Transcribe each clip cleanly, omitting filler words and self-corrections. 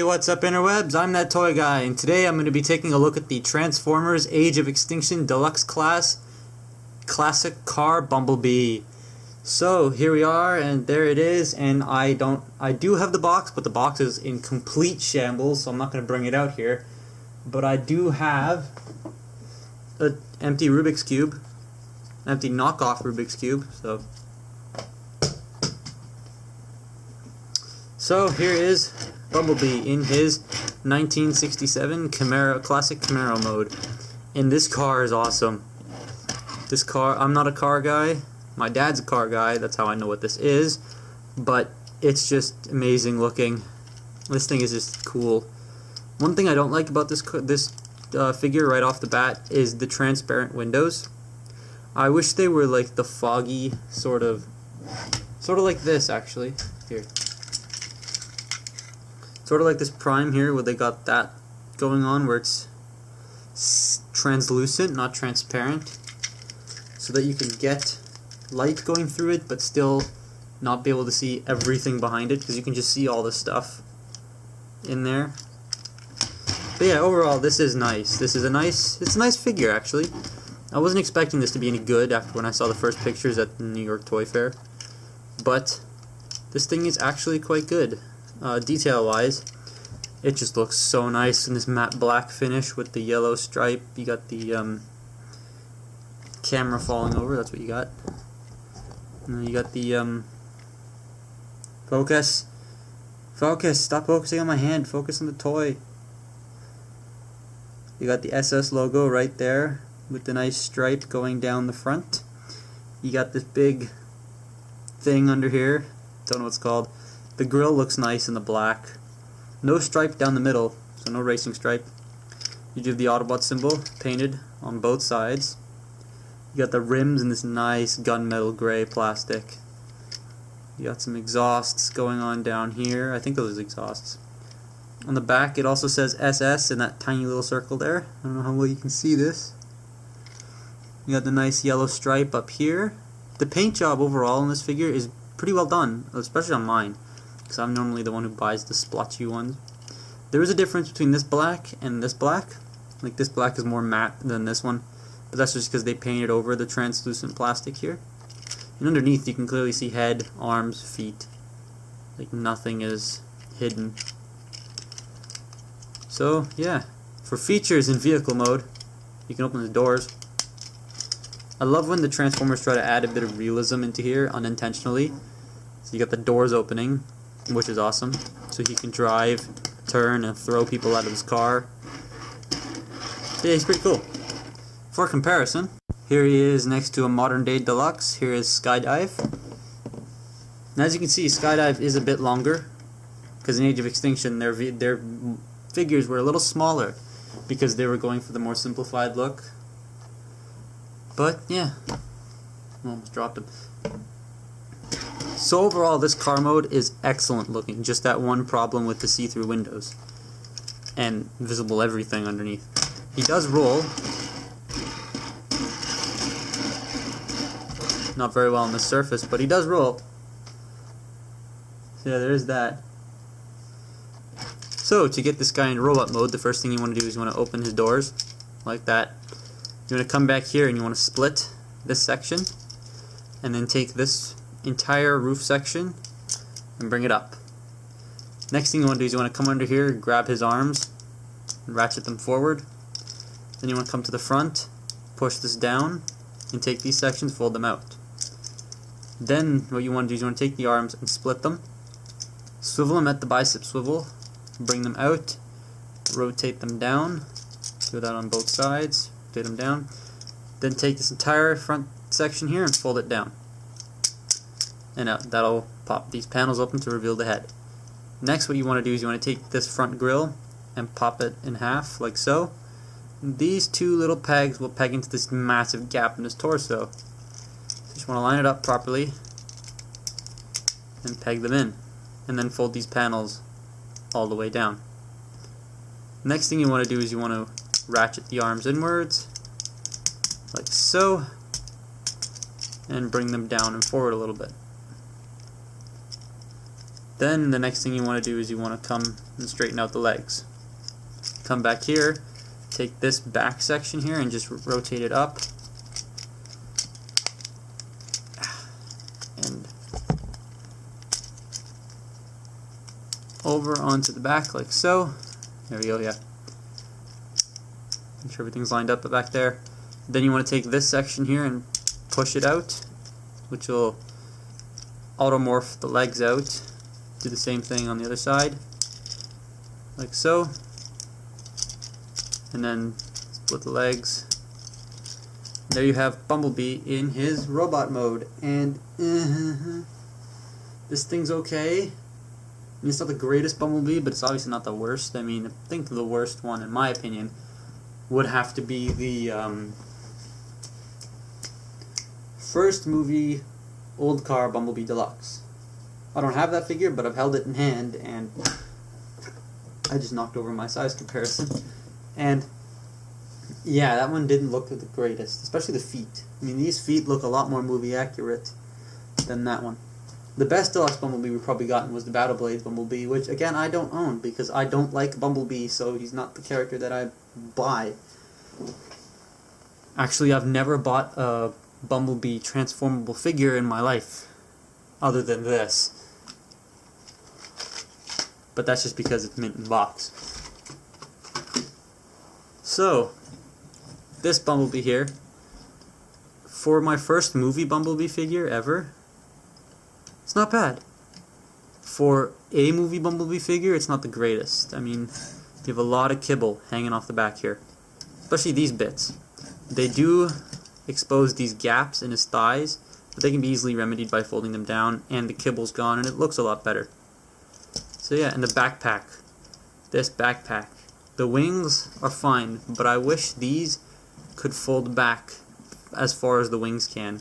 Hey, what's up interwebs? I'm that toy guy, and today I'm going to be taking a look at the Transformers Age of Extinction Deluxe Class Classic Car Bumblebee. So here we are, and there it is, and I do have the box, but the box is in complete shambles, so I'm not going to bring it out here. But I do have an empty Rubik's Cube, an empty knockoff Rubik's Cube, So here is Bumblebee in his 1967 Classic Camaro mode. And this car is awesome. This car, I'm not a car guy. My dad's a car guy. That's how I know what this is. But it's just amazing looking. This thing is just cool. One thing I don't like about this figure right off the bat is the transparent windows. I wish they were like the foggy sort of like this actually. Here. Sort of like this Prime here, where they got that going on, where it's translucent, not transparent, so that you can get light going through it, but still not be able to see everything behind it, because you can just see all the stuff in there. But yeah, overall, this is nice. It's a nice figure, actually. I wasn't expecting this to be any good after when I saw the first pictures at the New York Toy Fair, but this thing is actually quite good. Detail-wise, it just looks so nice in this matte black finish with the yellow stripe. You got the camera falling over, that's what you got. And then you got the focus, stop focusing on my hand, focus on the toy. You got the SS logo right there with the nice stripe going down the front. You got this big thing under here, don't know what it's called. The grill looks nice in the black. No stripe down the middle, so no racing stripe. You do have the Autobot symbol painted on both sides. You got the rims in this nice gunmetal gray plastic. You got some exhausts going on down here. I think those are exhausts. On the back it also says SS in that tiny little circle there. I don't know how well you can see this. You got the nice yellow stripe up here. The paint job overall in this figure is pretty well done, especially on mine, because I'm normally the one who buys the splotchy ones. There is a difference between this black and this black. Like, this black is more matte than this one, but that's just because they painted over the translucent plastic here. And underneath you can clearly see head, arms, feet. Like, nothing is hidden. So yeah, for features in vehicle mode, you can open the doors. I love when the Transformers try to add a bit of realism into here unintentionally. So you got the doors opening, which is awesome. So he can drive, turn, and throw people out of his car. Yeah, he's pretty cool. For comparison, here he is next to a modern day Deluxe. Here is Skydive. And as you can see, Skydive is a bit longer, because in Age of Extinction their figures were a little smaller, because they were going for the more simplified look. But yeah, I almost dropped him. So overall, this car mode is excellent looking. Just that one problem with the see-through windows and visible everything underneath. He does roll. Not very well on the surface, but he does roll. So yeah, there's that. So to get this guy in robot mode, the first thing you want to do is you want to open his doors like that. You want to come back here and you want to split this section and then take this entire roof section and bring it up. Next thing you want to do is you want to come under here, grab his arms and ratchet them forward. Then you want to come to the front, push this down, and take these sections, fold them out. Then what you want to do is you want to take the arms and split them, swivel them at the bicep swivel, bring them out, rotate them down, do that on both sides, rotate them down, then take this entire front section here and fold it down. And that'll pop these panels open to reveal the head. Next, what you want to do is you want to take this front grille and pop it in half, like so. And these two little pegs will peg into this massive gap in his torso. So just want to line it up properly and peg them in. And then fold these panels all the way down. Next thing you want to do is you want to ratchet the arms inwards, like so, and bring them down and forward a little bit. Then the next thing you want to do is you want to come and straighten out the legs. Come back here, take this back section here and just rotate it up. And over onto the back like so. There we go, yeah. Make sure everything's lined up back there. Then you want to take this section here and push it out, which will automorph the legs out. Do the same thing on the other side, like so. And then split the legs. There you have Bumblebee in his robot mode. And this thing's okay. I mean, it's not the greatest Bumblebee, but it's obviously not the worst. I mean, I think the worst one, in my opinion, would have to be the first movie old car Bumblebee Deluxe. I don't have that figure, but I've held it in hand, and I just knocked over my size comparison. And yeah, that one didn't look the greatest, especially the feet. I mean, these feet look a lot more movie accurate than that one. The best Deluxe Bumblebee we've probably gotten was the Battle Blades Bumblebee, which again I don't own because I don't like Bumblebee, so he's not the character that I buy. Actually, I've never bought a Bumblebee transformable figure in my life, other than this. But that's just because it's mint in box. So, this Bumblebee here, for my first movie Bumblebee figure ever, it's not bad. For a movie Bumblebee figure, it's not the greatest. I mean, you have a lot of kibble hanging off the back here. Especially these bits. They do expose these gaps in his thighs, but they can be easily remedied by folding them down, and the kibble's gone, and it looks a lot better. So yeah, and the backpack. This backpack. The wings are fine, but I wish these could fold back as far as the wings can.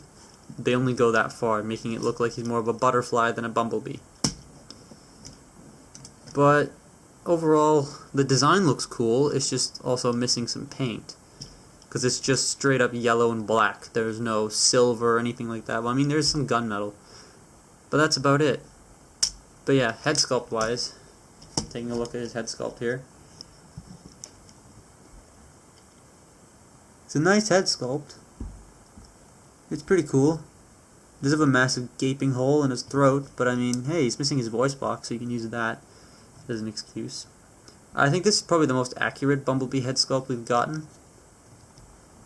They only go that far, making it look like he's more of a butterfly than a bumblebee. But overall, the design looks cool, it's just also missing some paint. Because it's just straight up yellow and black. There's no silver or anything like that. Well, I mean, there's some gunmetal. But that's about it. But yeah, head sculpt wise, taking a look at his head sculpt here. It's a nice head sculpt. It's pretty cool. He does have a massive gaping hole in his throat, but I mean, hey, he's missing his voice box, so you can use that as an excuse. I think this is probably the most accurate Bumblebee head sculpt we've gotten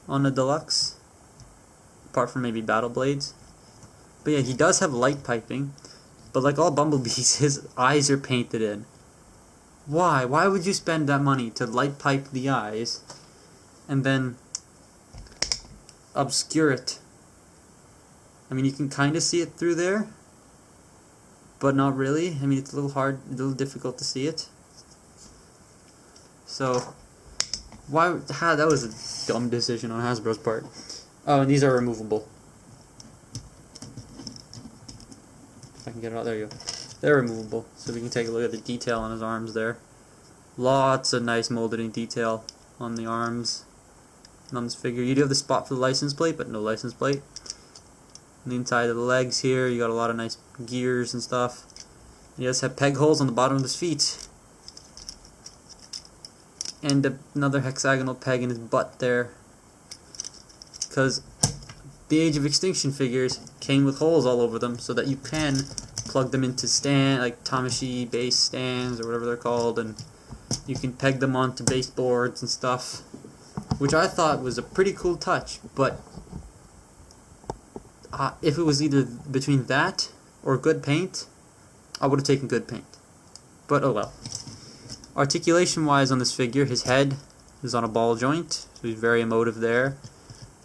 on the Deluxe, apart from maybe Battle Blades. But yeah, he does have light piping, but like all Bumblebees, his eyes are painted in. Why? Why would you spend that money to light pipe the eyes and then obscure it? I mean, you can kind of see it through there, but not really. I mean, it's a little hard, a little difficult to see it. So, why? That was a dumb decision on Hasbro's part. Oh, and these are removable. If I can get it out, there you go. They're removable, so we can take a look at the detail on his arms there. Lots of nice molded in detail on the arms and on this figure. You do have the spot for the license plate, but no license plate. On the inside of the legs here, you got a lot of nice gears and stuff. He does have peg holes on the bottom of his feet. And another hexagonal peg in his butt there. Because the Age of Extinction figures came with holes all over them so that you can plug them into like Tamashii base stands or whatever they're called, and you can peg them onto baseboards and stuff, which I thought was a pretty cool touch. But if it was either between that or good paint, I would have taken good paint. But oh well. Articulation wise on this figure, his head is on a ball joint, so he's very emotive there.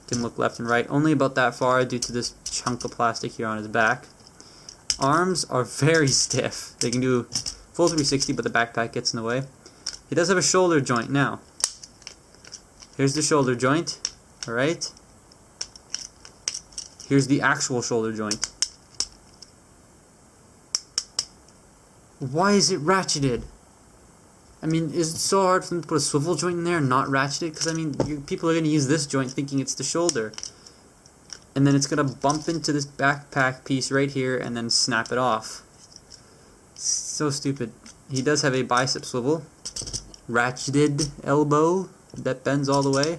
Can look left and right, only about that far due to this chunk of plastic here on his back. Arms are very stiff. They can do full 360, but the backpack gets in the way. He does have a shoulder joint now. Here's the shoulder joint, alright? Here's the actual shoulder joint. Why is it ratcheted? I mean, is it so hard for them to put a swivel joint in there and not ratchet it? Because, I mean, people are going to use this joint thinking it's the shoulder. And then it's going to bump into this backpack piece right here and then snap it off. So stupid. He does have a bicep swivel, ratcheted elbow that bends all the way,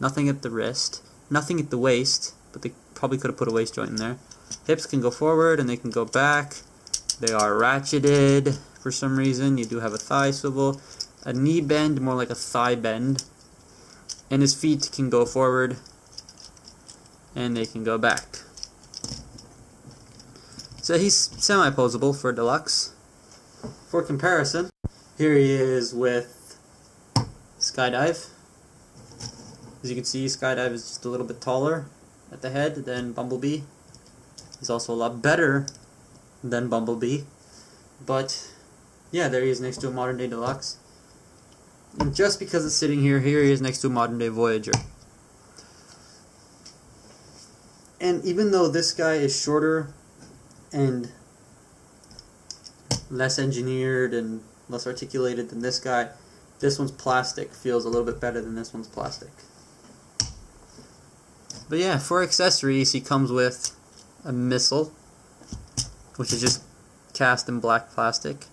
nothing at the wrist, nothing at the waist, but they probably could have put a waist joint in there. Hips can go forward and they can go back. They are ratcheted for some reason. You do have a thigh swivel, a knee bend, more like a thigh bend, and his feet can go forward and they can go back. So he's semi-posable for Deluxe. For comparison, here he is with Skydive. As you can see, Skydive is just a little bit taller at the head than Bumblebee. He's also a lot better than Bumblebee. But yeah, there he is next to a modern day Deluxe. And just because it's sitting here, here he is next to a modern day Voyager. And even though this guy is shorter and less engineered and less articulated than this guy, this one's plastic feels a little bit better than this one's plastic. But yeah, for accessories, he comes with a missile, which is just cast in black plastic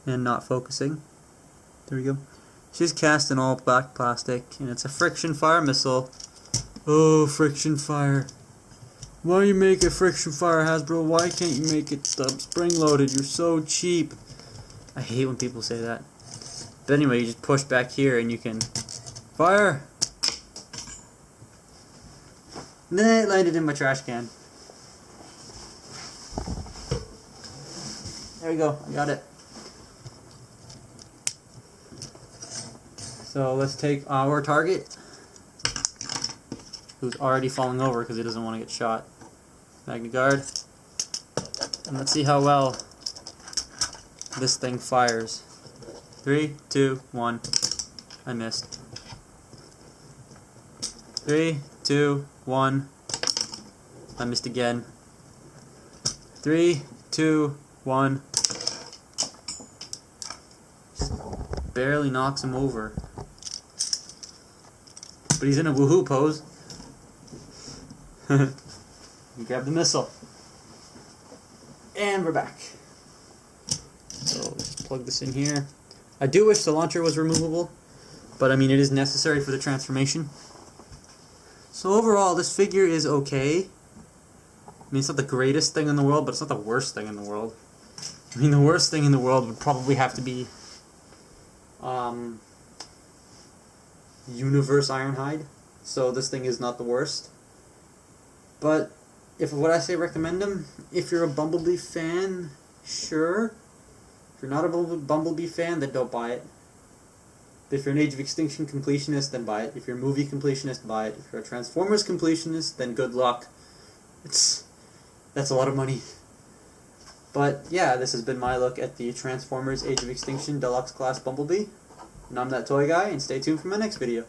and not focusing. There we go. She's cast in all black plastic, and it's a friction fire missile. Oh, friction fire. Why you make a friction fire, Hasbro? Why can't you make it spring loaded? You're so cheap. I hate when people say that. But anyway, you just push back here and you can fire. And then it landed in my trash can. There we go. I got it. So let's take our target, who's already falling over because he doesn't want to get shot. Magnet guard. And let's see how well this thing fires. 3, 2, 1. I missed. 3, 2, 1. I missed again. 3, 2, 1. Just barely knocks him over. But he's in a woohoo pose. You grab the missile. And we're back. So just plug this in here. I do wish the launcher was removable, but I mean it is necessary for the transformation. So overall, this figure is okay. I mean, it's not the greatest thing in the world, but it's not the worst thing in the world. I mean, the worst thing in the world would probably have to be Universe Ironhide. So this thing is not the worst. But if would I say recommend him? If you're a Bumblebee fan, sure. If you're not a Bumblebee fan, then don't buy it. If you're an Age of Extinction completionist, then buy it. If you're a movie completionist, buy it. If you're a Transformers completionist, then good luck. That's a lot of money. But yeah, this has been my look at the Transformers Age of Extinction Deluxe Class Bumblebee. And I'm that toy guy, and stay tuned for my next video.